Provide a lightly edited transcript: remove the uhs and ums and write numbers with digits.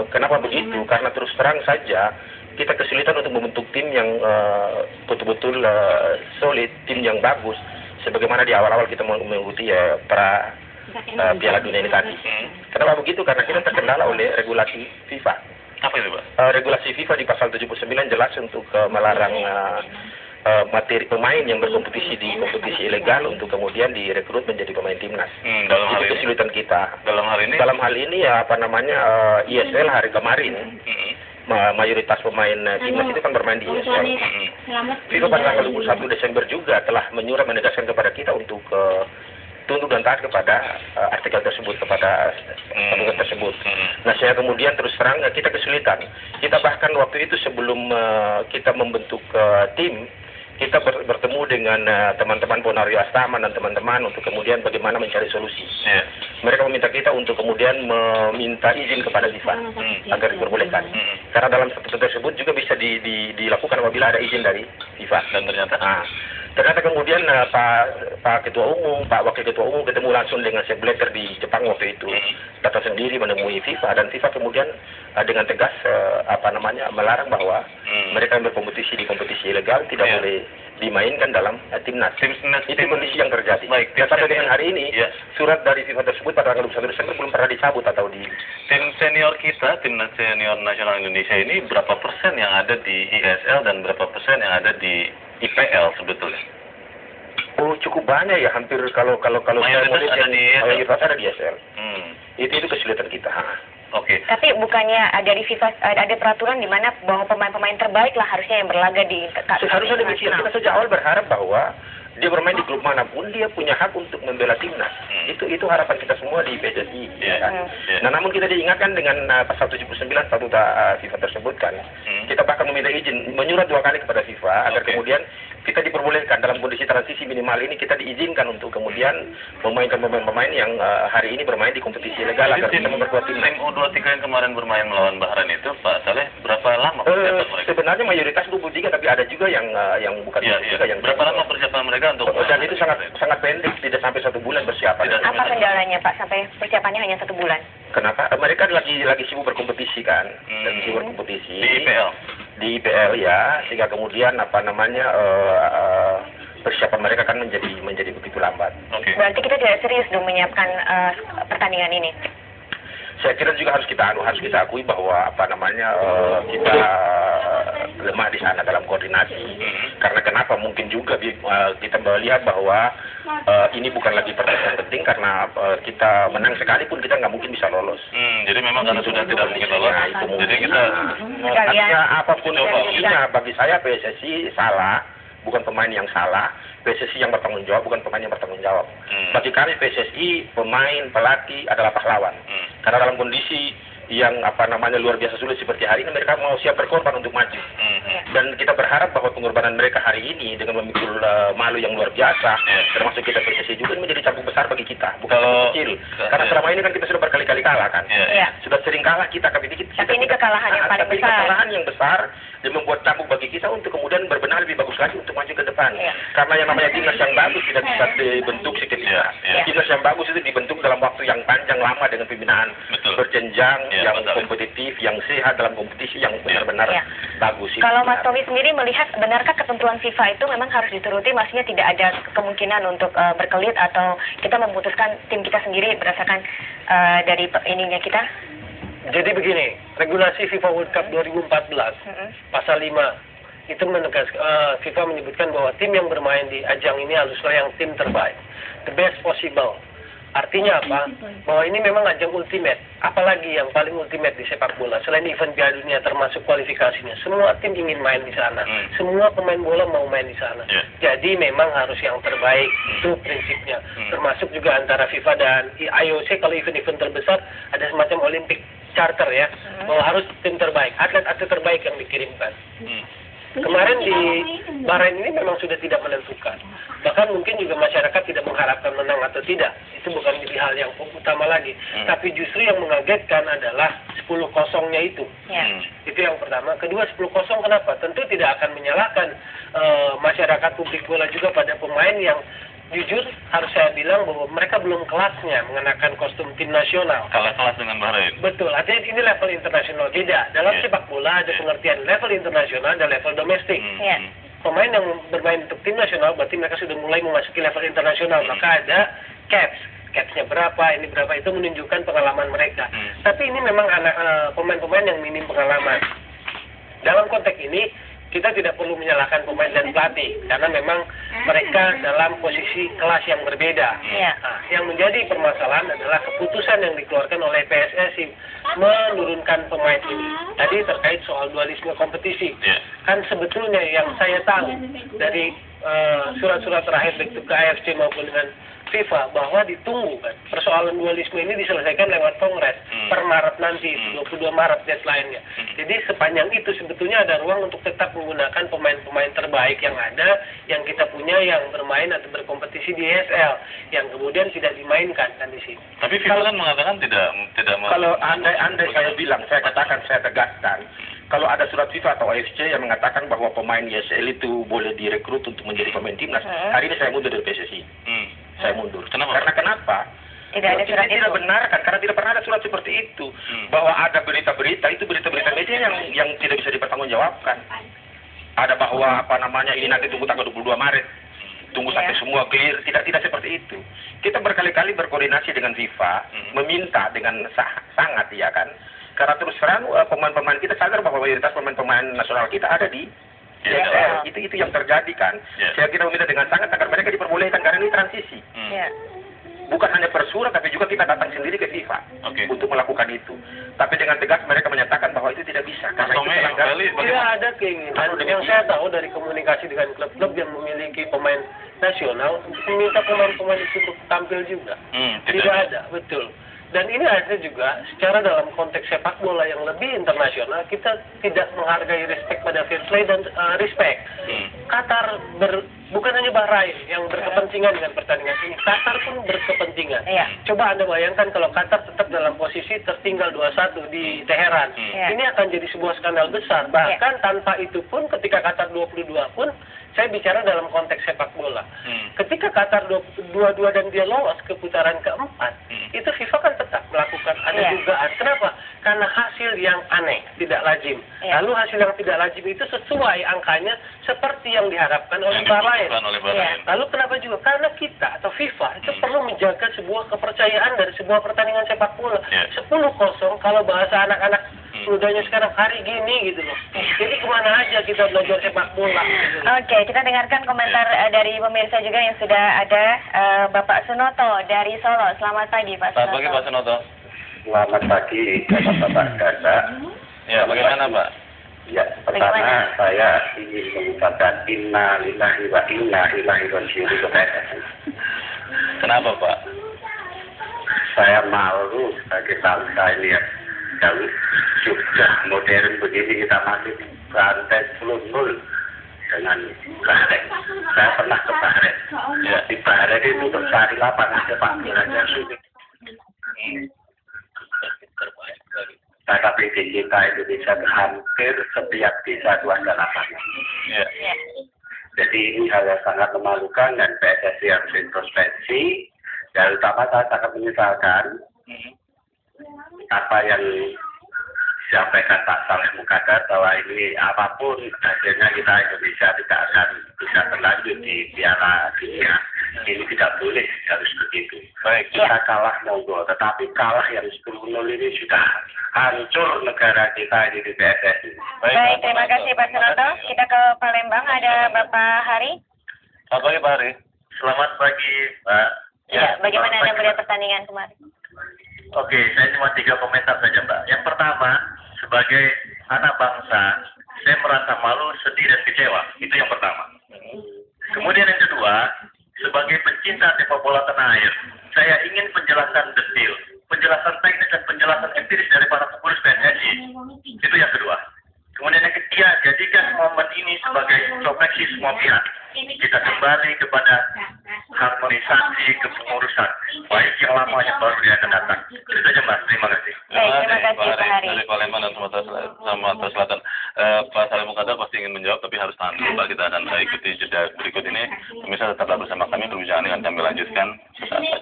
Kenapa begitu? Karena terus terang saja kita kesulitan untuk membentuk tim yang betul-betul solid, tim yang bagus. Sebagaimana di awal-awal kita mengikuti Piala Dunia ini tadi. Kenapa begitu? Karena kita terkendala oleh regulasi FIFA. Apa itu, Pak? Regulasi FIFA di pasal 79 jelas untuk melarang materi pemain yang berkompetisi di kompetisi ilegal untuk kemudian direkrut menjadi pemain timnas. Itu kesulitan kita. Dalam hal ini ya ISL hari kemarin mayoritas pemain timnas itu kan bermain di ISL. FIFA pada tanggal 21 Desember juga telah menyurat menegaskan kepada kita untuk tunduk dan taat kepada artikel tersebut, kepada aturan tersebut. Nah, saya kemudian terus terang kita kesulitan. Kita bahkan waktu itu sebelum kita membentuk tim, kita bertemu dengan teman-teman Ponario Astaman dan teman-teman untuk kemudian bagaimana mencari solusi. Mereka meminta kita untuk kemudian meminta izin kepada FIFA agar diperbolehkan. Karena dalam statuta tersebut juga bisa dilakukan apabila ada izin dari FIFA. Dan ternyata kemudian Pak Ketua Umum, Pak Wakil Ketua Umum ketemu langsung dengan Sepp Blatter di Jepang waktu itu, datang sendiri menemui FIFA, dan FIFA kemudian dengan tegas melarang bahwa mereka yang berkompetisi di kompetisi ilegal tidak boleh dimainkan dalam timnas. Itu kondisi yang terjadi. Baik, sampai dengan hari ini surat dari FIFA tersebut pada tanggal 21 Desember belum pernah dicabut atau di. Tim senior kita, timnas senior nasional Indonesia ini berapa persen yang ada di ISL dan berapa persen yang ada di IPL sebetulnya? Oh, cukup banyak ya, hampir kalau saya mau lihat ada di ISL. Itu kesulitan kita. Oke. Tapi bukannya dari FIFA ada peraturan di mana bahwa pemain-pemain terbaik lah harusnya yang berlaga di harusnya demikian. Kita sejak awal berharap bahwa dia bermain di klub manapun dia punya hak untuk membela timnas. Itu harapan kita semua di PSSI. Nah, namun kita diingatkan dengan pasal 79 statuta FIFA tersebut kan. Kita bahkan meminta izin, menyurat 2 kali kepada FIFA agar kemudian kita diperbolehkan dalam kondisi transisi minimal ini kita diizinkan untuk kemudian memainkan pemain-pemain yang hari ini bermain di kompetisi legal agar kita memperkuat timnas. Tim U23 yang kemarin bermain melawan Bahrain itu, Pak Saleh, berapa lama persiapan mereka? Sebenarnya mayoritas 23, tapi ada juga yang bukan 23 yang berapa lama persiapan mereka untuk dan itu sangat pendek, tidak sampai 1 bulan persiapan. Apa kendalanya, Pak, sampai persiapannya hanya 1 bulan? Kenapa? Mereka lagi sibuk berkompetisi kan, dan sibuk berkompetisi di IPL ya, sehingga kemudian persiapan mereka kan menjadi begitu lambat. Berarti kita tidak serius dong menyiapkan pertandingan ini. Saya kira juga harus kita akui bahwa kita lemah di sana dalam koordinasi. Karena kenapa? Mungkin juga kita melihat bahwa ini bukan lagi pertandingan penting karena kita menang sekalipun kita nggak mungkin bisa lolos. Jadi memang karena sudah tidak mungkin lolos. Jadi kita artinya apapun bagi saya PSSI salah, bukan pemain yang salah. PSSI yang bertanggung jawab, bukan pemain yang bertanggung jawab. Bagi kami PSSI, pemain, pelatih adalah pahlawan. Karena dalam kondisi yang luar biasa sulit seperti hari ini, mereka mau siap berkorban untuk maju. Dan kita berharap bahwa pengorbanan mereka hari ini dengan memikul malu yang luar biasa, termasuk kita PSSI juga, ini menjadi cambuk besar bagi kita, bukan kecil. Karena selama ini kan kita sudah berkali-kali kalah kan. Sudah sering kalah kita, tapi ini kekalahan yang paling besar. Kekalahan yang besar dan membuat cambuk bagi kita untuk kemudian berbenah lebih bagus lagi untuk maju ke depan. Karena yang namanya timnas yang bagus tidak bisa dibentuk seketika. Timnas yang bagus itu dibentuk dalam waktu yang panjang lama dengan pembinaan berjenjang, yang kompetitif, yang sehat dalam kompetisi yang benar-benar bagus. Kalau Mas Tommy sendiri melihat, benarkah ketentuan FIFA itu memang harus dituruti? Maksudnya tidak ada kemungkinan untuk berkelit atau kita memutuskan tim kita sendiri berdasarkan dari ininya kita? Jadi begini, regulasi FIFA World Cup 2014 pasal 5 itu FIFA menyebutkan bahwa tim yang bermain di ajang ini haruslah yang tim terbaik, the best possible. Artinya apa? Bahwa ini memang ajang ultimate. Apalagi yang paling ultimate di sepak bola selain event Piala Dunia termasuk kualifikasinya. Semua tim ingin main di sana. Semua pemain bola mau main di sana. Jadi memang harus yang terbaik. Itu prinsipnya. Termasuk juga antara FIFA dan IOC kalau event-event terbesar ada semacam Olympic Charter ya. Bahwa harus tim terbaik. Atlet-atlet terbaik yang dikirimkan. Kemarin di Bahrain ini memang sudah tidak menentukan. Bahkan mungkin juga masyarakat tidak mengharapkan menang atau tidak. Itu bukan menjadi hal yang utama lagi. Tapi justru yang mengagetkan adalah 10-0-nya itu. Itu yang pertama. Kedua, 10-0 kenapa? Tentu tidak akan menyalahkan masyarakat publik bola juga pada pemain yang jujur harus saya bilang bahwa mereka belum kelasnya mengenakan kostum tim nasional. Kalah kelas dengan Bahrain. Betul, artinya ini level internasional. Tidak, dalam sepak bola ada pengertian level internasional dan level domestik. Pemain yang bermain untuk tim nasional berarti mereka sudah mulai memasuki level internasional. Maka ada capsnya berapa, ini berapa, itu menunjukkan pengalaman mereka. Tapi ini memang pemain-pemain yang minim pengalaman. Dalam konteks ini kita tidak perlu menyalahkan pemain dan pelatih karena memang mereka dalam posisi kelas yang berbeda. Nah, yang menjadi permasalahan adalah keputusan yang dikeluarkan oleh PSSI menurunkan pemain ini. Tadi terkait soal dualisme kompetisi. Kan sebetulnya yang saya tahu dari surat-surat terakhir baik ke AFC maupun dengan FIFA bahwa ditunggu kan persoalan dualisme ini diselesaikan lewat kongres per Maret nanti, 22 Maret deadline-nya. Jadi sepanjang itu sebetulnya ada ruang untuk tetap menggunakan pemain-pemain terbaik yang ada, yang kita punya yang bermain atau berkompetisi di ESL yang kemudian tidak dimainkan kan di sini. Tapi FIFA kan mengatakan tidak kalau andai saya katakan, saya tegaskan, kalau ada surat FIFA atau AFC yang mengatakan bahwa pemain ESL itu boleh direkrut untuk menjadi pemain timnas, hari ini saya mundur dari PSSI. Saya mundur. Kenapa? Karena kenapa? Tidak ada surat itu. Tidak benar kan? Karena tidak pernah ada surat seperti itu. Bahwa ada berita-berita, itu berita-berita media yang tidak bisa dipertanggungjawabkan. Ada bahwa ini nanti tunggu tanggal 22 Maret. Tunggu sampai semua clear. Tidak seperti itu. Kita berkali-kali berkoordinasi dengan FIFA, meminta dengan sangat ya kan. Karena terus terang pemain-pemain kita sadar bahwa mayoritas pemain-pemain nasional kita ada di itu yang terjadi kan. Saya kira meminta dengan sangat agar mereka diperbolehkan karena ini transisi. Bukan hanya per surat tapi juga kita datang sendiri ke FIFA untuk melakukan itu. Tapi dengan tegas mereka menyatakan bahwa itu tidak bisa karena itu melanggar. Tidak ada keinginan yang saya tahu dari komunikasi dengan klub-klub yang memiliki pemain nasional untuk meminta pemain-pemain itu untuk tampil juga. Tidak ada, betul. Dan ini ada juga secara dalam konteks sepak bola yang lebih internasional, kita tidak menghargai respect pada fair play dan respect. Qatar bukan hanya Bahrain yang berkepentingan dengan pertandingan ini, Qatar pun berkepentingan. Coba Anda bayangkan kalau Qatar tetap dalam posisi tertinggal 2-1 di Teheran. Ini akan jadi sebuah skandal besar. Bahkan tanpa itu pun ketika Qatar 22 pun, saya bicara dalam konteks sepak bola. Ketika Qatar 22 dan dia lolos ke putaran keempat, itu FIFA kan tetap melakukan ada dugaan. Kenapa? Karena hasil yang aneh, tidak lazim. Lalu hasil yang tidak lazim itu sesuai angkanya seperti yang diharapkan oleh Bahrain. Lalu kenapa juga? Karena kita atau FIFA itu perlu menjaga sebuah kepercayaan dari sebuah pertandingan sepak bola. 10-0 kalau bahasa anak-anak mudanya sekarang hari gini gitu loh. Jadi kemana aja kita belajar sepak bola gitu. Oke, kita dengarkan komentar dari pemirsa juga yang sudah ada. Bapak Sunoto dari Solo. Selamat pagi Pak Sunoto. Selamat pagi Pak Sunoto. Selamat pagi Bapak Ganda. Ya, bagaimana Pak? Ya, pertama saya ingin mengucapkan inna lillahi wa inna ilaihi raji'un kepada Kenapa Pak? saya malu sebagai bangsa ini ya. Kalau sudah modern begini kita masih rantai 10-0 dengan Bahrain. Saya pernah ke Bahrain. Di Bahrain itu untuk cari lapangan sepak bolanya sulit. Tapi di kita Indonesia hampir setiap desa itu ada lapangan. Jadi ini hal yang sangat memalukan dan PSSI harus introspeksi. Dan utama saya sangat menyesalkan apa yang disampaikan Pak Saleh Mukadar bahwa ini apapun hasilnya kita Indonesia tidak akan bisa berlanjut di Piala Dunia. Ini tidak boleh, harus begitu. Baik. Kita kalah monggo, tetapi kalah yang 10-0 ini sudah hancur negara kita ini di PSSI. Baik, terima kasih Pak Sunoto. Kita ke Palembang, ada Bapak Hari. Selamat pagi Pak Hari. Selamat pagi Pak. Ya, bagaimana Anda melihat pertandingan kemarin? Oke, saya cuma 3 komentar saja Mbak. Yang pertama, sebagai anak bangsa, saya merasa malu, sedih, dan kecewa. Itu yang pertama. Kemudian yang kedua, sebagai pencinta sepak bola tanah air, saya ingin penjelasan detail, penjelasan teknis dan penjelasan empiris dari para pengurus PSSI. Itu yang kedua. Kemudian yang ketiga, jadikan momen ini sebagai introspeksi semua pihak. Kita kembali kepada harmonisasi kepengurusan, baik yang lama yang baru yang akan datang. Itu saja Mas, terima kasih. Terima kasih Pak Hari. Dari Palembang dan Sumatera Selatan. Pak Saleh Mukadar pasti ingin ingin menjawab, tapi harus tahan dulu Pak. Kita akan ikuti jeda berikut ini. Pemirsa tetaplah bersama kami, perbincangan yang kami lanjutkan sesaat lagi.